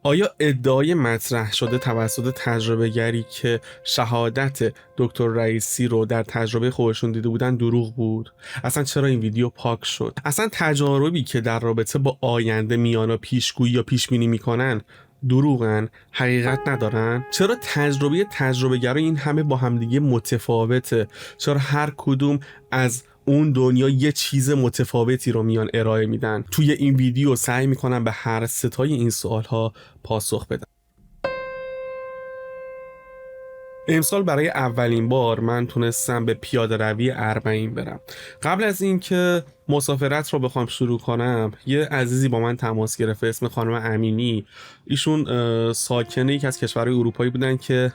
آیا ادعای مطرح شده توسط تجربه‌گری که شهادت دکتر رئیسی رو در تجربه خودشون دیده بودن دروغ بود؟ اصلا چرا این ویدیو پاک شد؟ اصلا تجاربی که در رابطه با آینده میان و پیشگویی یا پیشبینی میکنن دروغن، حقیقت ندارن؟ چرا تجربه‌گرا این همه با همدیگه متفاوته؟ چرا هر کدوم از اون دنیا یه چیز متفاوتی رو میان ارائه میدن؟ توی این ویدیو سعی میکنم به هر ستای این سوالها پاسخ بدم. امسال برای اولین بار من تونستم به پیاده روی اربعین برم. قبل از اینکه مسافرت رو بخوام شروع کنم، یه عزیزی با من تماس گرفت، اسم خانم امینی. ایشون ساکن یکی از کشورهای اروپایی بودن که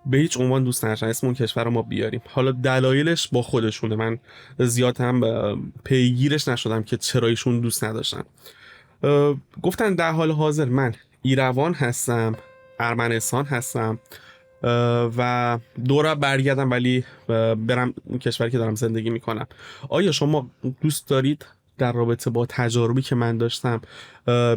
به هیچ عنوان دوست نداشتن اسم اون کشور رو ما بیاریم. حالا دلایلش با خودشونه، من زیاد هم پیگیرش نشدم که چرا ایشون دوست نداشتن. گفتن در حال حاضر من ایروان هستم، ارمنستان هستم و دورا برگردم، ولی برم اون کشوری که دارم زندگی میکنم. آیا شما دوست دارید در رابطه با تجاربی که من داشتم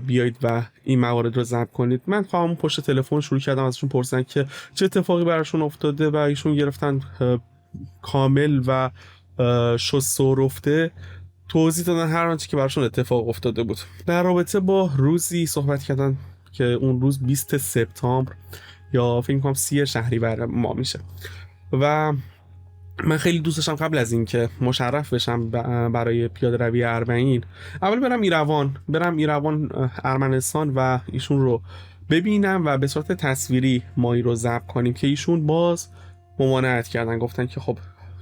بیایید و این موارد رو ضبط کنید؟ من خواهم پشت تلفن شروع کردم ازشون پرسیدن که چه اتفاقی براشون افتاده و ایشون گرفتن کامل و شسته و رفته توضیح دادن هر آنچه که براشون اتفاق افتاده بود. در رابطه با روزی صحبت کردن که اون روز 20 سپتامبر یا فکر کنم 30 شهریور ما میشه و من خیلی دوست داشتم قبل از اینکه مشرف بشم برای پیاده روی اربعین اول برم ایروان ارمنستان و ایشون رو ببینم و به صورت تصویری مایی رو ضبط کنیم که ایشون باز ممانعت کردن، گفتن که خب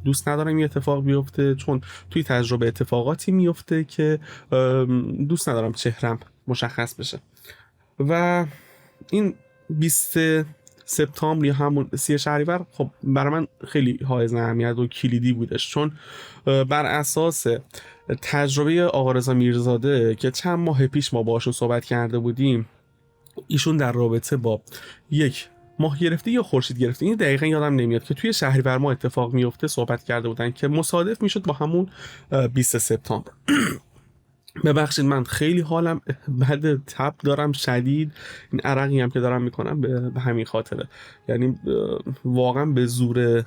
دوست ندارم این اتفاق بیفته، چون توی تجربه اتفاقاتی میفته که دوست ندارم چهرم مشخص بشه. و این 20 سپتامبر یا همون 30 شهریور خب برای من خیلی حائز اهمیت و کلیدی بودش، چون بر اساس تجربه آقا رضا میرزاده که چند ماه پیش ما باشون صحبت کرده بودیم، ایشون در رابطه با یک ماه گرفته یا خورشید گرفته، این دقیقا یادم نمیاد، که توی شهریور ما اتفاق میفته صحبت کرده بودن که مصادف میشد با همون 20 سپتامبر. ببخشید من خیلی حالم بد، تب دارم شدید، این عرقی هم که دارم میکنم به همین خاطره، یعنی واقعا به زور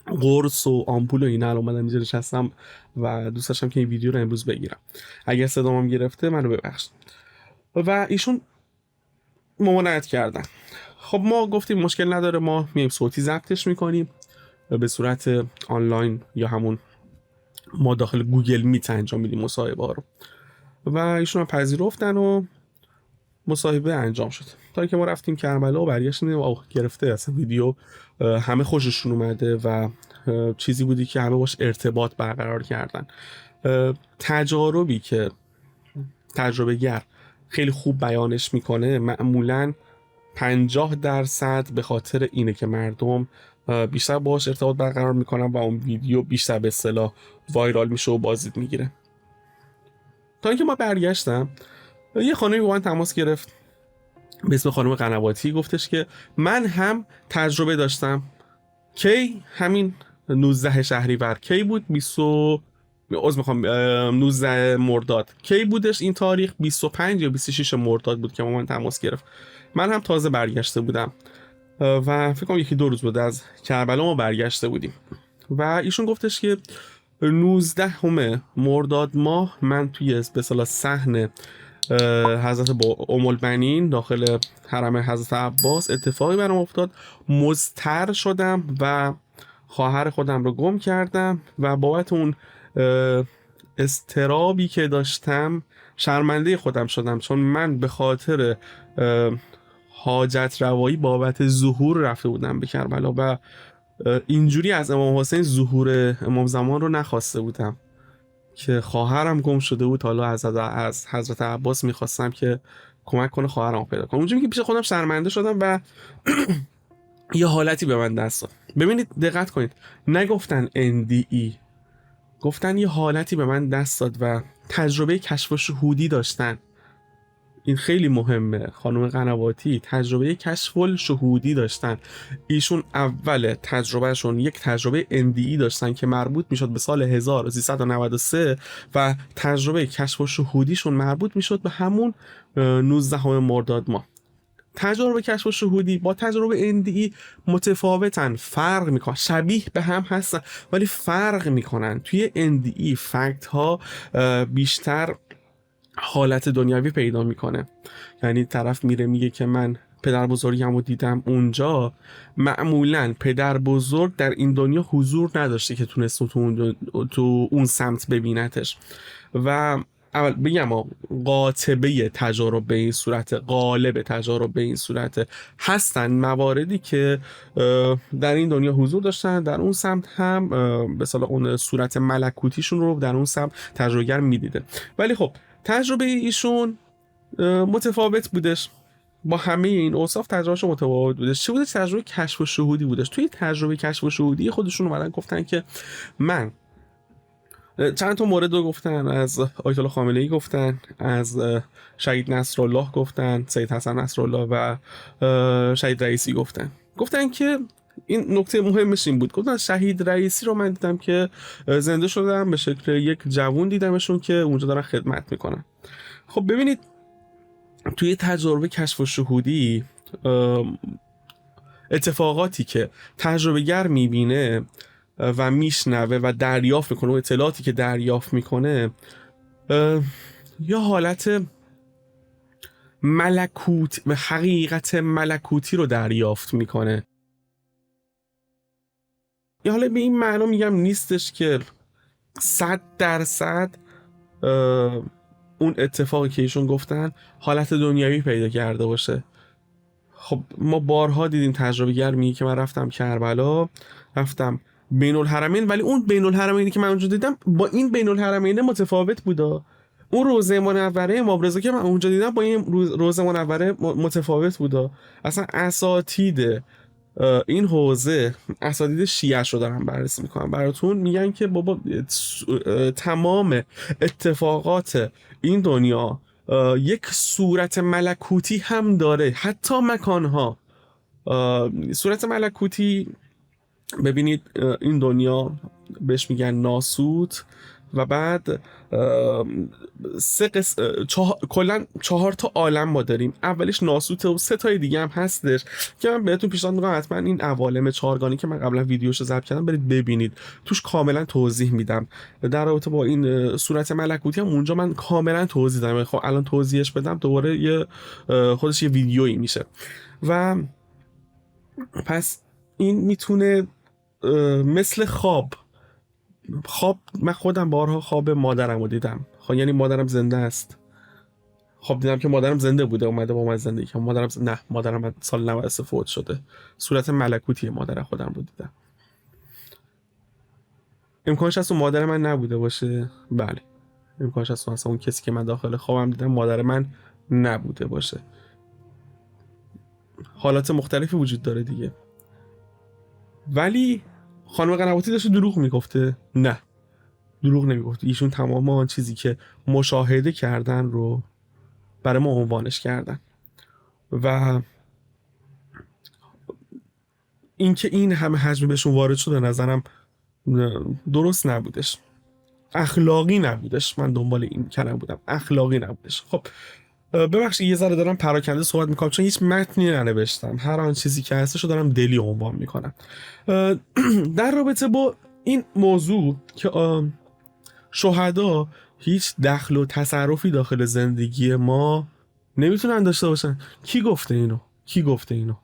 قرص و آمپول و اینا اومدم اینجا نشستم و دوست داشتم که این ویدیو رو امروز بگیرم. اگر صدامم گرفته منو ببخشید. و ایشون ممانعت کردن. خب ما گفتیم مشکل نداره، ما میایم صوتی ضبطش میکنیم به صورت آنلاین یا همون ما داخل گوگل میت انجام میدیم مصاحبه ها رو. و ایشون هم پذیرفتن و مصاحبه انجام شد تا اینکه ما رفتیم کربلا و برگشتیم و گرفته اصلا ویدیو همه خوششون اومده و چیزی بودی که همه باش ارتباط برقرار کردن. تجاربی که تجربه گر خیلی خوب بیانش میکنه معمولاً 50% به خاطر اینه که مردم بیشتر باهاش ارتباط برقرار میکنن و اون ویدیو بیشتر به اصطلاح وایرال میشه و بازدید میگیره. تا اینکه ما برگشتم یه خانمی با من تماس گرفت به اسم خانم قنواتی، گفتش که من هم تجربه داشتم. کی؟ همین 19 شهریور. کی بود؟ 19 مرداد. کی بودش این تاریخ؟ 25 یا 26 مرداد بود که با من تماس گرفت. من هم تازه برگشته بودم و فکر کنم 1-2 روز بود از کربلا ما برگشته بودیم و ایشون گفتش که 19 مرداد ماه من توی به اصطلاح صحن حضرت ام البنین داخل حرم حضرت عباس اتفاقی برام افتاد، مضطر شدم و خواهر خودم رو گم کردم و بابت اون اضطرابی که داشتم شرمنده خودم شدم، چون من به خاطر حاجت روایی بابت ظهور رفته بودم به کربلا و اینجوری از امام حسین ظهور امام زمان رو نخواسته بودم که خواهرم گم شده بود. حالا از حضرت عباس میخواستم که کمک کنه خواهرم پیدا کنم. اونجوری که پیش خودم شرمنده شدم و یه حالتی به من دست داد. ببینید دقت کنید، نگفتن NDE، گفتن یه حالتی به من دست داد و تجربه کشف و شهودی داشتن. این خیلی مهمه، خانم قنواتی تجربه کشف الشهودی داشتن. ایشون اول تجربهشون یک تجربه NDE داشتن که مربوط میشد به سال 1393 و تجربه کشف الشهودیشون مربوط میشد به همون 19 مرداد ماه. تجربه کشف الشهودی با تجربه NDE متفاوتن، فرق میکنن، شبیه به هم هستن ولی فرق میکنن. توی NDE فکت ها بیشتر حالت دنیوی پیدا میکنه، یعنی طرف میره میگه که من پدر بزرگمو دیدم اونجا، معمولا پدر بزرگ در این دنیا حضور نداشته که تونست تو اون سمت ببینتش. و اول بگم قاطبه تجارب به این صورت، غالب تجارب به این صورت، هستن مواردی که در این دنیا حضور داشتن، در اون سمت هم به اصطلاح اون صورت ملکوتیشون رو در اون سمت تجربه‌گر میدیده. ولی خب تجربه ایشون متفاوت بودش، با همه این اوصاف تجربهش متفاوت بودش. چه بودش؟ تجربه کشف الشهودی بودش. توی تجربه کشف الشهودی خودشون اومدن گفتن که من چند تا مورد رو گفتن، از آیت الله خامنه‌ای گفتن، از شهید نصرالله گفتن، سید حسن نصرالله و شهید رئیسی گفتن که این نکته مهمش این بود. گفتن شهید رئیسی رو من دیدم که زنده شدن، به شکل یک جوون دیدمشون که اونجا دارن خدمت میکنن. خب ببینید توی تجربه کشف الشهودی اتفاقاتی که تجربه گر میبینه و میشنوه و دریافت میکنه، و اطلاعاتی که دریافت میکنه یا حالت ملکوت و حقیقت ملکوتی رو دریافت میکنه. یا حالا به این معنا میگم نیستش که 100% اون اتفاقی که ایشون گفتن حالت دنیوی پیدا کرده باشه. خب ما بارها دیدیم تجربه گر میگه که من رفتم کربلا، رفتم بین الحرمین، ولی اون بین الحرمینی که من اونجا دیدم با این بین الحرمین متفاوت بوده. اون روضه منوره امام رضا که من اونجا دیدم با این روضه منوره متفاوت بوده. اصلا اساتید این حوزه، اساتید شیعه رو دارن بررسی میکنن براتون، میگن که بابا تمام اتفاقات این دنیا یک صورت ملکوتی هم داره، حتی مکانها. صورت ملکوتی ببینید این دنیا بهش میگن ناسوت، و بعد کلا 4 تا عالم ما داریم. اولیش ناسوته و 3 تای دیگه هم هستش که من بهتون پیشنهاد میکنم حتما این عوالم 4گانی که من قبلا ویدیوشو ضبط کردم برید ببینید، توش کاملا توضیح میدم در رابطه با این صورت ملکوتی. هم اونجا من کاملا توضیح دادم، خب الان توضیحش بدم دوباره خودش یه ویدیویی میشه. و پس این میتونه مثل خواب، من خودم بارها خواب مادرم رو دیدم، یعنی مادرم زنده است. خواب دیدم که مادرم زنده بوده، اومده با من زندگی که مادرم سال 93 فوت شده. صورت ملکوتی مادر خودم رو دیدم. امکانش هست اون مادر من نبوده باشه؟ بله، امکانش هست اصلا اون کسی که من داخل خوابم دیدم مادر من نبوده باشه. حالات مختلفی وجود داره دیگه. ولی خانم قنواتی داشته دروغ میگفته؟ نه، دروغ نمیگفته. ایشون تمام آن چیزی که مشاهده کردن رو برای ما عنوانش کردن، و اینکه این همه حجم بهشون وارد شده نظرم درست نبودش، اخلاقی نبودش. من دنبال این کلمه بودم، اخلاقی نبودش. خب ببخشید یه ذره دارم پراکنده صحبت میکنم چون هیچ متنی ننوشتم، هر آن چیزی که هستشو دارم دلی عنوان میکنم. در رابطه با این موضوع که شهدا هیچ دخل و تصرفی داخل زندگی ما نمیتونن داشته باشن، کی گفته اینو؟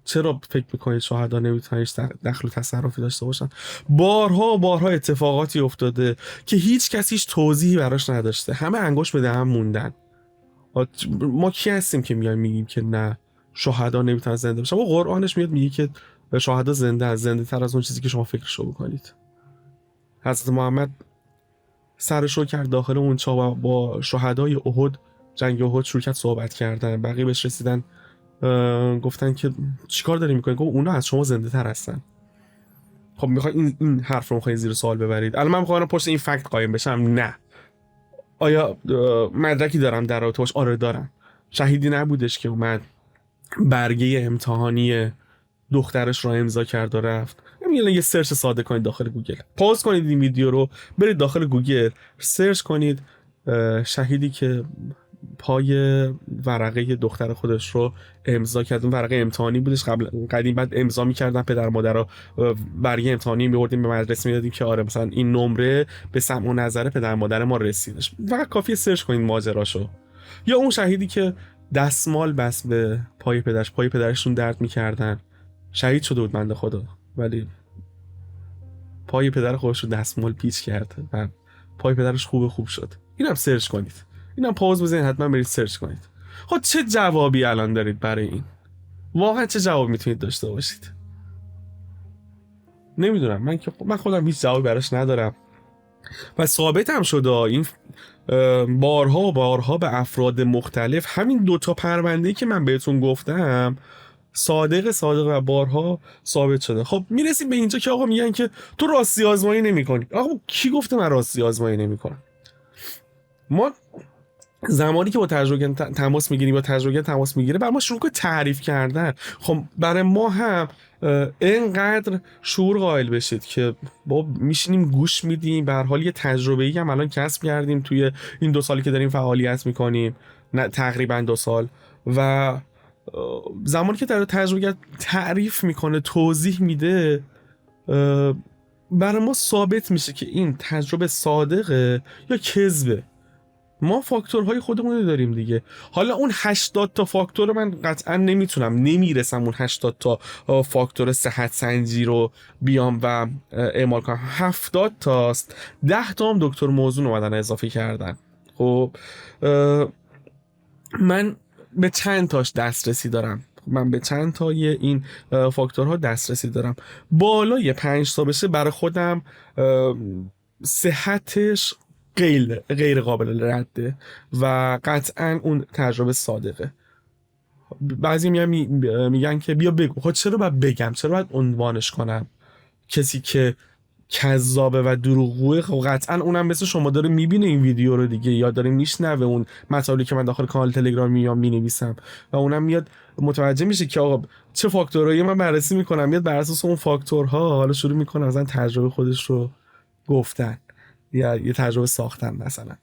چرا فکر میکنید شهدا نمیتونن هیچ دخل و تصرفی داشته باشن؟ بارها اتفاقاتی افتاده که هیچ کسیش توضیحی براش نداشته، همه انگشت به دهن موندن. ما کی هستیم که میگیم که نه شهدا نمیتونن زنده باشن؟ و قرآنش میاد میگه که شهدا زنده تر از اون چیزی که شما فکرشو بکنید. حضرت محمد سرشو کرد داخل اون چاه، با شهدای احد، جنگ احد شروع کرد صحبت کردن. بقیه بهش رسیدن گفتن که چیکار داری میکنی؟ گفت اونا از شما زنده تر هستن. خب میخوای این حرف رو میخوای زیر سوال ببرید؟ الان من میخوام پشت این فکت قایم بشم؟ نه. آیا مدرکی دارم در رابطه باش؟ آره دارم. شهیدی نبودش که اومد برگه امتحانی دخترش رو امضا کرد و رفت. یه سرچ ساده کنید داخل گوگل، پاز کنید این ویدیو رو، برید داخل گوگل سرچ کنید شهیدی که پای ورقه دختر خودش رو امضا کرد. اون ورقه امتحانی بودش، قدیم بعد امضا می‌کردن پدر مادرها، برگه امتحانی می‌بردیم به مدرسه میدادیم که آره مثلا این نمره به سمع و نظر پدر مادر ما رسیدش. فقط کافیه سرچ کنید ماجراشو. یا اون شهیدی که دستمال بس به پای پدرشون درد می‌کردن، شهید شده بود بنده خدا، ولی پای پدر خودش رو دستمال پیچ کرد و پای پدرش خوب شد. اینم سرچ کنید، اینم پاوز بزنید حتما برید سرچ کنید. خب چه جوابی الان دارید برای این؟ واقعا چه جواب میتونید داشته باشید؟ نمیدونم، من خودم هیچ جوابی براش ندارم و ثابت هم شده این بارها و بارها به افراد مختلف. همین دوتا پرونده‌ای که من بهتون گفتم صادق و بارها ثابت شده. خب میرسیم به اینجا که آقا میگن که تو راستی آزمایی نمی‌کنی. آقا کی گفته من راستی آزمایی نمی‌کنم؟ ما زمانی که با تجربه تماس میگیریم یا تجربه تماس میگیره بر ما شروع کنه تعریف کردن. خب برای ما هم اینقدر شعور قائل بشید که با میشینیم گوش میدیم، به هر حال یه تجربه‌ای هم الان کسب کردیم توی این 2 سالی که داریم فعالیت میکنیم، نه تقریبا 2 سال، و زمانی که در تجربه تعریف میکنه توضیح میده برای ما ثابت میشه که این تجربه صادقه یا کذبه. ما فاکتورهای خودمون داریم دیگه. حالا اون 80 تا فاکتور رو من قطعا نمیرسم اون 80 تا فاکتور صحت سنجی رو بیام و اعمال کنم. 70 تاست، 10 تا هم دکتر موزون اومدن اضافه کردن. خب من به چند تاش دسترسی دارم، من به چند تای این فاکتورها دسترسی دارم. بالای 5 تا بشه برای خودم صحتش غیر قابل رده و قطعا اون تجربه صادقه. بعضی میگن که بیا بگو. خب چرا باید بگم؟ چرا باید عنوانش کنم؟ کسی که کذابه و دروغگوه خب قطعا اونم مثل شما داره میبینه این ویدیو رو دیگه، یا داره میشنوه اون مطالبی که من داخل کانال تلگرام میام مینویسم و اونم میاد متوجه میشه که آقا چه فاکتورایی من بررسی میکنم، میاد بر اساس اون فاکتورها حالا شروع میکنه مثلا تجربه خودش رو گفتن یا یه تجربه ساختن. مثلا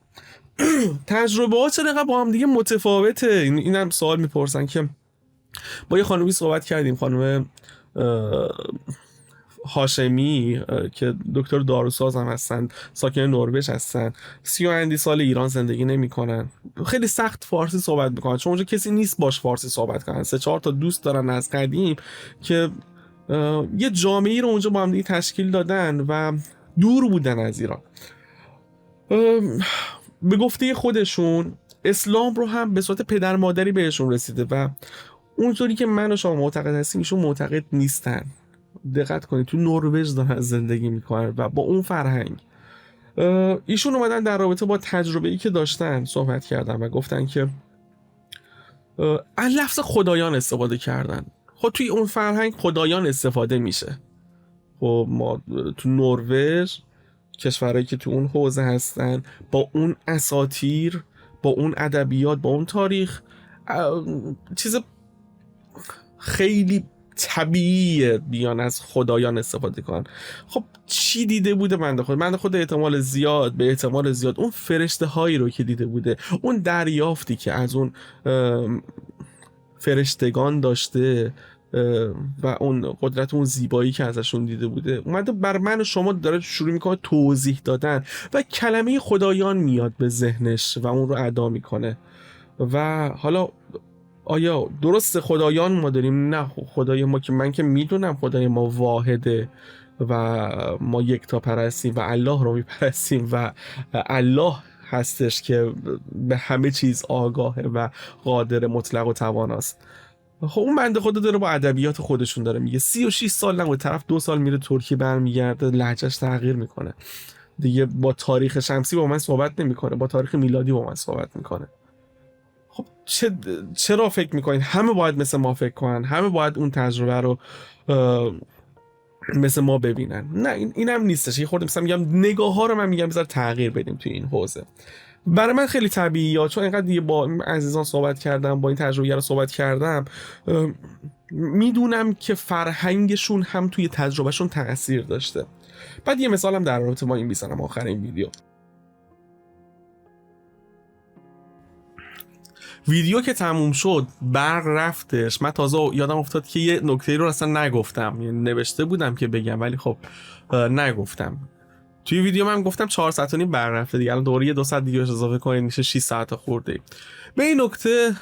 تجربه ها چرا با هم دیگه متفاوته؟ اینم سوال میپرسن که با یه خانومی صحبت کردیم، خانم هاشمی که دکتر داروساز هم هستن، ساکن نروژ هستن، 30 سال ایران زندگی نمیکنن، خیلی سخت فارسی صحبت میکنن چون اونجا کسی نیست باش فارسی صحبت کنن. 3-4 تا دوست دارن از قدیم که یه جامعه‌ای رو اونجا با هم دیگه تشکیل دادن و دور بودن از ایران. به گفته خودشون اسلام رو هم به صورت پدر مادری بهشون رسیده و اونطوری که من و شما معتقد هستیم ایشون معتقد نیستن. دقت کنید تو نروژ دارن زندگی میکنن و با اون فرهنگ. ایشون اومدن در رابطه با تجربه‌ای که داشتن صحبت کردن و گفتن که از لفظ خدایان استفاده کردن. خب توی اون فرهنگ خدایان استفاده میشه. خب ما تو نروژ، کشورهایی که تو اون حوزه هستن، با اون اساطیر، با اون ادبیات، با اون تاریخ، چیز خیلی طبیعیه بیان از خدایان استفاده کنن. خب چی دیده بوده بنده خود به احتمال زیاد اون فرشته هایی رو که دیده بوده، اون دریافتی که از اون فرشتگان داشته و اون قدرت، اون زیبایی که ازشون دیده بوده، اومده بر من و شما داره شروع میکنه توضیح دادن و کلمه خدایان میاد به ذهنش و اون رو ادا میکنه. و حالا آیا درست خدایان ما داریم؟ نه، خدای ما که من که میدونم خدای ما واحده و ما یکتا پرستیم و الله رو میپرستیم و الله هستش که به همه چیز آگاهه و قادر مطلق و تواناست. خب اون بنده خدا داره با ادبیات خودشون داره میگه. 36 سال نه، طرف 2 سال میره ترکیه برمیگرده، لهجهش تغییر میکنه دیگه، با تاریخ شمسی با من صحبت نمیکنه، با تاریخ میلادی با من صحبت میکنه. خب چرا فکر میکنین همه باید مثل ما فکر کنن؟ همه باید اون تجربه رو مثل ما ببینن؟ نه، اینم نیستش. یه خورده مثلا میگم نگاه ها رو من میگم بذار تغییر بدیم توی این حوزه. برای من خیلی طبیعیه، چون اینقدر دیگه با این عزیزان صحبت کردم، با این تجربه رو صحبت کردم، میدونم که فرهنگشون هم توی تجربهشون تاثیر داشته. بعد یه مثالم در رابطه با این میزنم آخر این ویدیو که تموم شد برق رفتش. من تازه یادم افتاد که یه نکته رو اصلا نگفتم، یعنی نوشته بودم که بگم ولی خب نگفتم. توی ویدیو من گفتم 4 ساعت و نیم برق رفته دیگه، الان دوباره یه 2 ساعت دیگه اضافه کنید میشه 6 ساعت خورده. به این نکته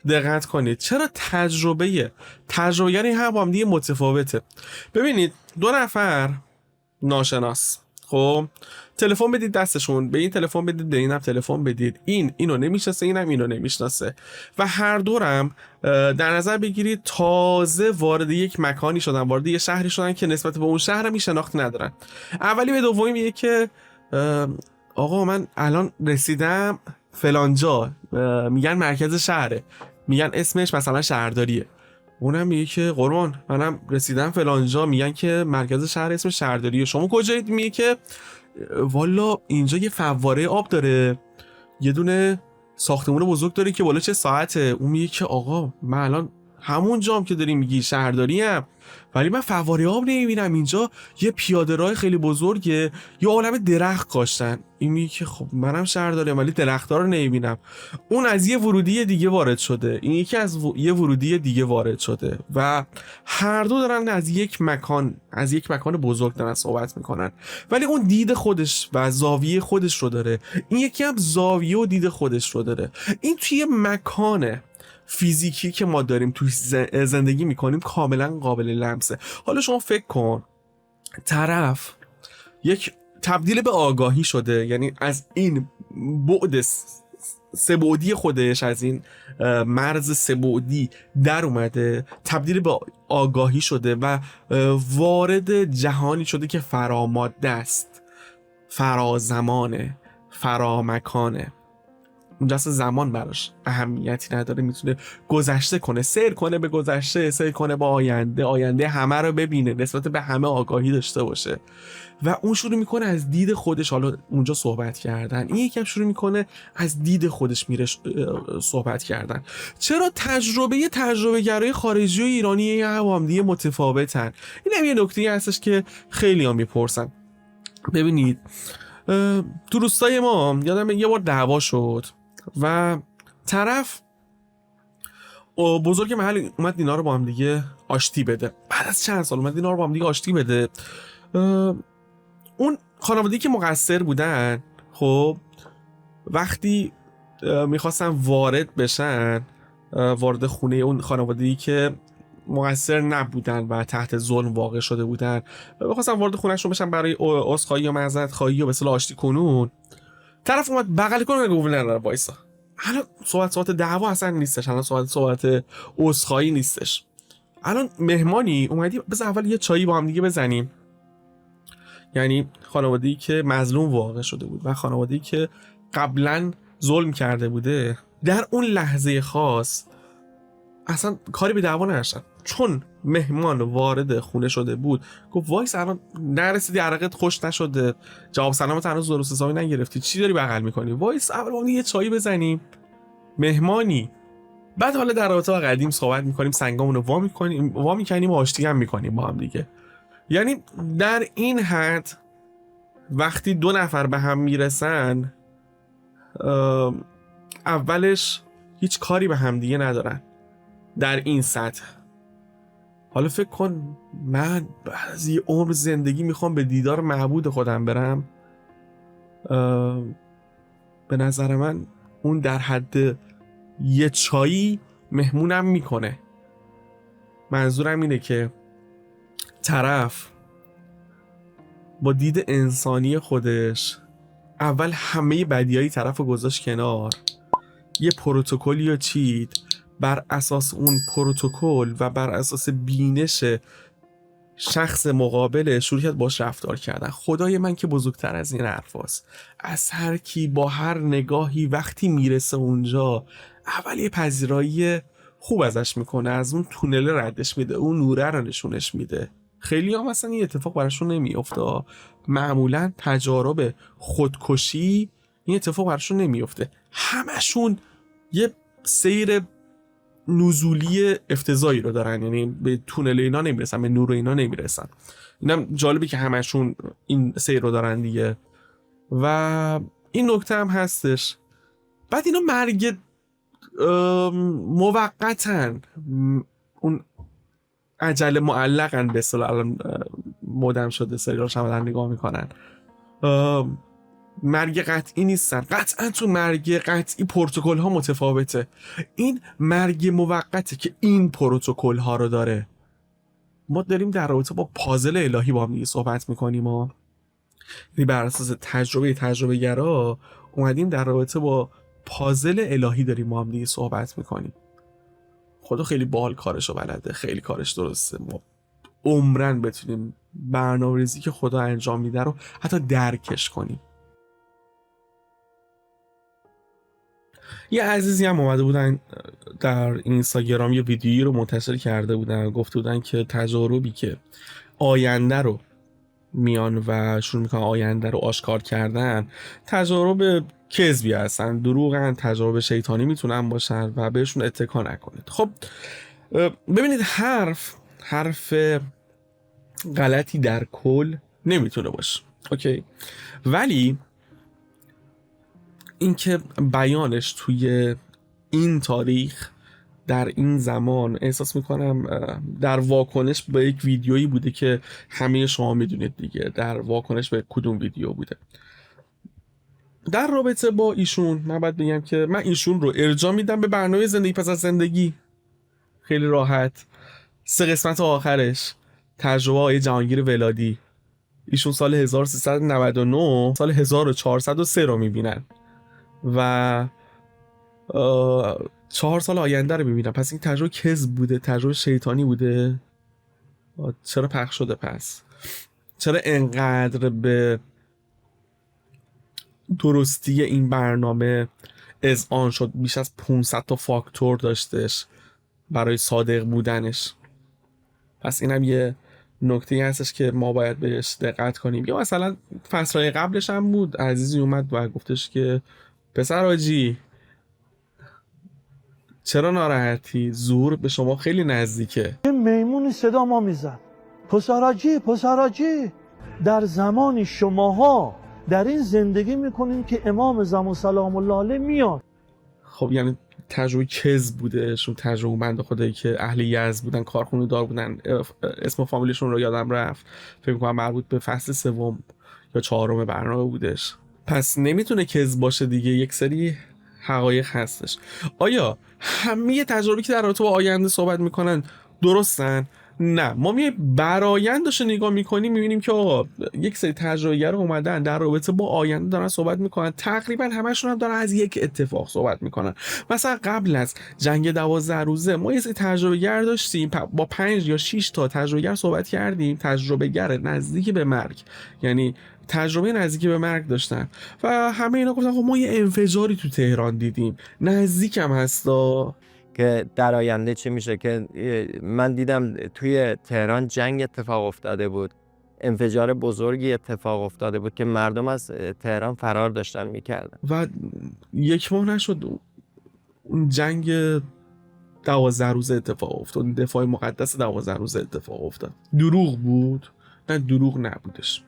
دقت کنید، چرا تجربه‌گری هم با هم دیگه متفاوته. ببینید 2 نفر ناشناس، خب تلفن بدید دستشون، به این تلفن بدید به اینم تلفن بدید، اینو نمیشناسه اینم اینو نمیشناسه و هر دورم در نظر بگیرید تازه وارد یک مکانی شدن، وارد یک شهری شدن که نسبت به اون شهر هم شناخت ندارن. اولی به دومی میگه که آقا من الان رسیدم فلانجا، میگن مرکز شهره، میگن اسمش مثلا شهرداریه. اونم میگه که قربان منم رسیدم فلانجا، میگن که مرکز شهر اسم شهرداریه، شما کجایید؟ میگه که والا اینجا یه فواره آب داره، یه دونه ساختمون بزرگ داره که بالا چه ساعته. اون میگه که آقا من الان همون جام که داری میگی شهرداریم، ولی من فواره آب نمیبینم، اینجا یه پیاده راه خیلی بزرگه، یه عالمه درخت کاشتن. این میگه که خب منم شهرداریم ولی درخت‌ها رو نمیبینم. اون از یه ورودی دیگه وارد شده، این یکی از یه ورودی دیگه وارد شده و هر دو دارن از یک مکان بزرگ دارن صحبت میکنن، ولی اون دید خودش و زاویه خودش رو داره، این یکی هم زاویه و دید خودش رو داره. این توی مکانه فیزیکی که ما داریم توی زندگی میکنیم کاملا قابل لمسه. حالا شما فکر کن طرف یک تبدیل به آگاهی شده، یعنی از این بعد سه‌بعدی خودش، از این مرز سه‌بعدی در اومده، تبدیل به آگاهی شده و وارد جهانی شده که فراماده است، فرازمانه، فرامکانه. اونجا اصلا زمان براش اهمیتی نداره، میتونه گذشته کنه، سیر کنه به گذشته، سیر کنه به آینده همه رو ببینه، نسبت به همه آگاهی داشته باشه و اون شروع میکنه از دید خودش. حالا اونجا صحبت کردن، این یکم شروع میکنه از دید خودش میره صحبت کردن. چرا تجربه گرای خارجی و ایرانی هم دیگه متفاوتن؟ این هم یه نکته هستش که خیلی هم میپرسن. ببینید تو روستای ما یادم یه بار دعوا شد و طرف بزرگ محل اومد اینا رو با هم دیگه آشتی بده. بعد از چند سال اومد اینا رو با هم دیگه آشتی بده. اون خانواده‌ای که مقصر بودن، خب وقتی میخواستن وارد بشن، وارد خونه اون خانواده‌ای که مقصر نبودن و تحت ظلم واقع شده بودن، میخواستن وارد خونهشون بشن برای عذرخواهی یا معذرت خواهی یا به اصطلاح آشتی کنون، طرف اومد بغل کنه گفت نه وایسا، الان صحبت دعوا اصلا نیستش، الان صحبت عذرخواهی نیستش، الان مهمانی اومدی بذار اول یه چایی با هم دیگه بزنیم. یعنی خانواده‌ای که مظلوم واقع شده بود و خانواده‌ای که قبلا ظلم کرده بوده، در اون لحظه خاص اصلا کاری به دعوا نداشتن، چون مهمان وارد خونه شده بود گفت وایس الان نرسیدی، عرقت خوش نشده، جواب سلامت هنوز درست حسابی نگرفتی، چی داری بغل میکنی، وایس اول یه چایی بزنیم، مهمانی. بعد حالا در رابطه با قدیم صحبت میکنیم، سنگامونو وا میکنیم و آشتی هم میکنیم با هم دیگه. یعنی در این حد وقتی 2 نفر به هم میرسن، اولش هیچ کاری به هم دیگه ندارن در این سطح. حالا فکر کن من بعد از یه عمر زندگی میخوام به دیدار معبود خودم برم، به نظر من اون در حد یه چایی مهمونم میکنه. منظورم اینه که طرف با دید انسانی خودش اول همه بدیهای طرف رو گذاشت کنار، یه پروتکلی رو چید، بر اساس اون پروتکل و بر اساس بینش شخص مقابل شروع کرد باش رفتار کردن. خدای من که بزرگتر از این حرف هست. از هر کی با هر نگاهی وقتی میرسه اونجا اول یه پذیرایی خوب ازش میکنه، از اون تونل ردش میده، اون نوره رو نشونش میده. خیلی هم اصلا این اتفاق براشون نمیافته. معمولا تجارب خودکشی این اتفاق براشون نمیفته. همشون یه سیر نزولی افتضاحی رو دارن، یعنی به تونل اینا نمیرسن، به نور اینا نمیرسن. اینم جالبی که همشون این سیر رو دارن دیگه. و این نکته هم هستش. بعد اینا مرگ موقتن، اون عجله معلقن به اصطلاح. الان مدرن شده سریالش هم دارن نگاه میکنن. مرگ قطعی نیستن. قطعا تو مرگ قطعی پروتکل ها متفاوته. این مرگ موقته که این پروتکل ها رو داره. ما داریم در رابطه با پازل الهی با هم دیگه صحبت میکنیم. یعنی بر اساس تجربه گرا اومدیم در رابطه با پازل الهی داریم ما هم دیگه صحبت میکنیم. خدا خیلی باحال کارشو بلده، خیلی کارش درسته. ما عمرن بتونیم برنامه‌ریزی که خدا انجام میده رو حتی درکش کنیم. یه عزیزی هم اومده بودن در اینستاگرام یه ویدیویی رو منتشر کرده بودن، گفته بودن که تجاربی که آینده رو میان و شروع میکنن آینده رو آشکار کردن، تجارب کذبی هستن، دروغن، تجارب شیطانی میتونن باشن و بهشون اتکا نکنید. خب ببینید، حرف غلطی در کل نمیتونه باشه، اوکی، ولی اینکه بیانش توی این تاریخ در این زمان احساس میکنم در واکنش به یک ویدیویی بوده که همه شما میدونید دیگه. در واکنش به کدوم ویدیو بوده؟ در رابطه با ایشون من باید بگم که من ایشون رو ارجاع میدم به برنامه زندگی پس از زندگی. خیلی راحت 3 قسمت آخرش تجربه آقای جهانگیر ولادی. ایشون سال 1399 سال 1403 رو میبینن و 4 سال آینده رو میبینن. پس این تجربه کذب بوده، تجربه شیطانی بوده. چرا پخش شده پس؟ چرا انقدر به درستی این برنامه اذعان شد؟ بیش از 500 تا فاکتور داشتش برای صادق بودنش. پس اینم یه نکته هستش که ما باید بهش دقت کنیم. یا مثلا فصلهای قبلش هم بود، عزیزی اومد و گفتش که پسر حاجی چرا ناراحتی؟ ظهور به شما خیلی نزدیکه. این میمون صدا ما میزد پسراجی در زمان شماها در این زندگی میکنین که امام زمان سلام الله علیه میاد. خب یعنی تجربه کذب بوده. شون تجربه بنده خدایی که اهل یزد بودن، کارخونه دار بودن. اسم و فامیلشون رو یادم رفت، فکر میکنم مربوط به فصل 3 یا 4 برنامه بودش. پس نمیتونه کذب باشه دیگه، یک سری حقایق هستش. آیا همه تجربی که در رابطه با آینده صحبت میکنن درستن؟ نه. ما برآیندش رو نگاه میکنیم میبینیم که آقا یک سری تجربه‌گر اومدن در رابطه با آینده دارن صحبت میکنن، تقریبا همشون هم دارن از یک اتفاق صحبت میکنن. مثلا قبل از جنگ 12 روزه ما یه سری تجربه‌گر داشتیم، با 5 یا 6 تا تجربه‌گر صحبت کردیم، تجربه‌گر نزدیک به مرگ، یعنی تجربه نزدیکی به مرگ داشتن و همه اینا گفتن خب ما یه انفجاری تو تهران دیدیم، نزدیکم هستا که در آینده چی میشه. که من دیدم توی تهران جنگ اتفاق افتاده بود، انفجار بزرگی اتفاق افتاده بود که مردم از تهران فرار داشتن میکردن و 1 ماه نشد اون جنگ 12 روزه اتفاق افتاد، دفاع مقدس 12 روزه اتفاق افتاد. دروغ بود؟ نه دروغ نبودش.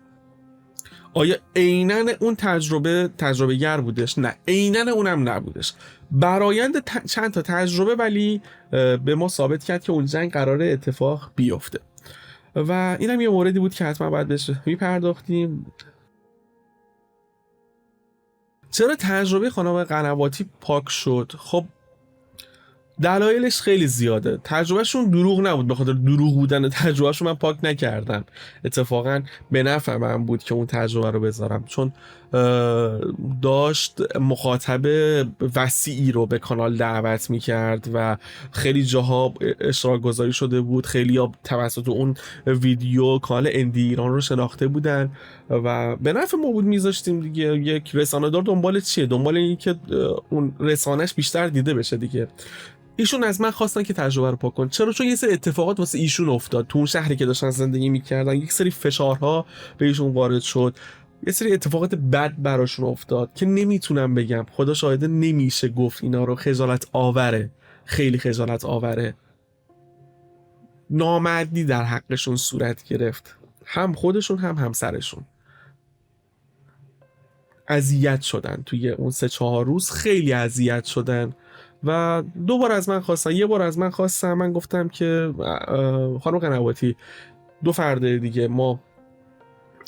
آیا عیناً اون تجربه گر بودش؟ نه عیناً اونم نبودش. برآیند چند تا تجربه ولی به ما ثابت کرد که اون جنگ قراره اتفاق بیفته و اینم یه موردی بود که حتما باید بهش میپرداختیم. چرا تجربه خانم قنواتی پاک شد؟ خب دلایلش خیلی زیاده. تجربهشون دروغ نبود، به خاطر دروغ بودن تجربهشون من پاک نکردم. اتفاقا به نفع من بود که اون تجربه رو بذارم، چون داشت مخاطب وسیعی رو به کانال دعوت میکرد و خیلی جاها اشتراک گذاری شده بود، خیلی ها توسط اون ویدیو کانال اندی ایران رو شناخته بودن و به نفع ما بود میذاشتیم دیگه. یک رسانه دار دنبال چیه؟ دنبال اینه که اون رسانهش بیشتر دیده بشه دیگه. ایشون از من خواستن که تجربه رو پاک کن. چرا؟ چون یه سری اتفاقات واسه ایشون افتاد تو اون شهری که داشتن زندگی میکردن، یک سری فشارها به ایشون وارد شد. یه سری اتفاقات بد براشون افتاد که نمیتونم بگم، خدا شاهده نمیشه گفت اینا رو، خجالت آوره، خیلی خجالت آوره. نامردی در حقشون صورت گرفت، هم خودشون هم همسرشون اذیت شدن توی اون 3-4 روز، خیلی اذیت شدن و 2 بار از من خواستن. یه بار از من خواستم، من گفتم که خانم قنواتی 2 فرد دیگه ما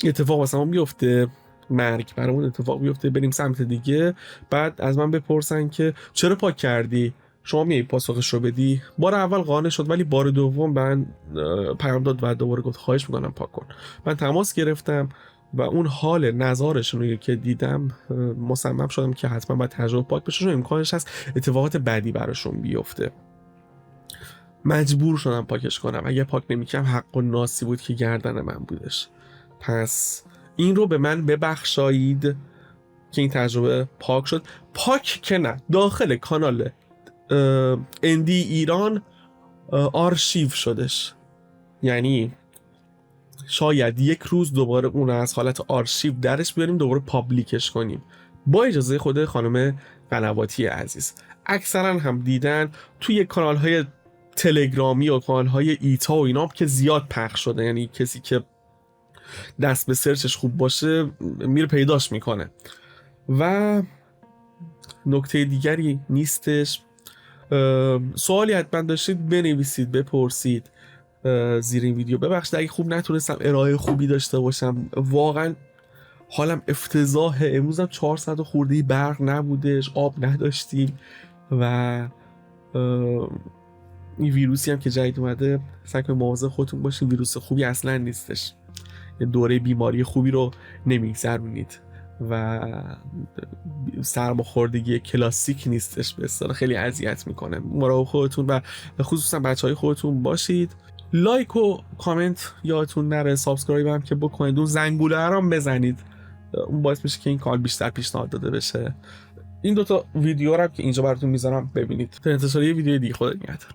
اتفاق واسمون بیفته، مرگ برامون اتفاق بیفته، بریم سمت دیگه، بعد از من بپرسن که چرا پاک کردی، شما میای پاسخش رو بدی. بار اول قانع شد، ولی بار دوم من پیام داد و دوباره گفت خواهش میکنم پاک کن. من تماس گرفتم و اون حال نزارشون رو که دیدم مصمم شدم که حتما باید تجربه پاک بشه، چون امکانش هست اتفاقات بدی براشون بیفته. مجبور شدم پاکش کنم، اگه پاک نمیکنم حق و ناسی بود که گردن من بودش. پس این رو به من ببخشایید که این تجربه پاک شد. پاک که نه، داخل کانال اندی ایران آرشیو شدش، یعنی شاید 1 روز دوباره اون از حالت آرشیو درش بیاریم، دوباره پابلیکش کنیم با اجازه خود خانم قنواتی عزیز. اکثرا هم دیدن توی کانال های تلگرامی و کانال های ایتا و اینا که زیاد پخش شده، یعنی کسی که دست به سرچش خوب باشه میره پیداش میکنه. و نکته دیگری نیستش. سوالی حتما داشتید بنویسید، بپرسید زیر این ویدیو. ببخشید اگه خوب نتونستم ارائه خوبی داشته باشم، واقعا حالم افتضاحه. امروزم 400 خورده برق نبودش، آب نداشتیم و این ویروسی هم که جدید اومده، سعی کنید مواظب خودتون باشین، ویروس خوبی اصلا نیستش، یه دوره بیماری خوبی رو نمیگذرونید و سرماخوردگی کلاسیک نیستش، به اصطلاح خیلی اذیت میکنه. مراقب خودتون و خصوصا بچهای خودتون باشید. لایک و کامنت یادتون نره، سابسکرایب هم که بکنید، اون زنگوله رو هم بزنید، اون باعث میشه که این کانال بیشتر پیشنهاد داده بشه. این 2 تا ویدیو رو که اینجا براتون میذارم ببینید تا انتشار یه ویدیو دیگه. خدا نگهدار.